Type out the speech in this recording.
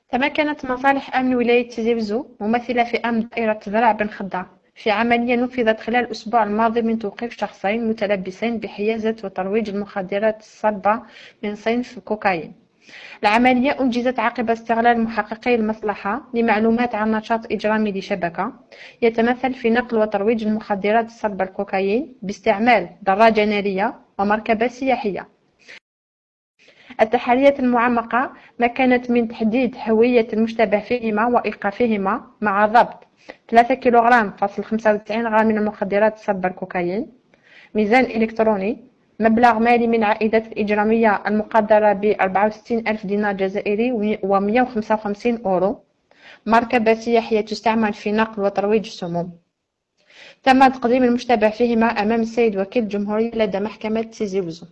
تمكنت مصالح أمن ولاية تيزي وزو ممثلة في أمن دائرة زرع بن خضة في عملية نفذت خلال الأسبوع الماضي من توقيف شخصين متلبسين بحيازة وترويج المخدرات الصلبة من صنف كوكايين. العملية أنجزت عقب استغلال محققي المصلحة لمعلومات عن نشاط إجرامي لشبكة يتمثل في نقل وترويج المخدرات الصلبة الكوكايين باستعمال دراجة نارية ومركبة سياحية. التحريات المعمقة مكنت من تحديد هوية المشتبه فيهما وإيقافهما مع ضبط 3 كيلوغرام فاصل 95 غرام من المخدرات الصلبة الكوكايين، ميزان إلكتروني، مبلغ مالي من العائدات الإجرامية المقدرة ب64 ألف دينار جزائري و155 أورو، مركبة سياحية تستعمل في نقل وترويج السموم. تم تقديم المشتبه فيهما أمام السيد وكيل الجمهورية لدى محكمة تيزي وزو.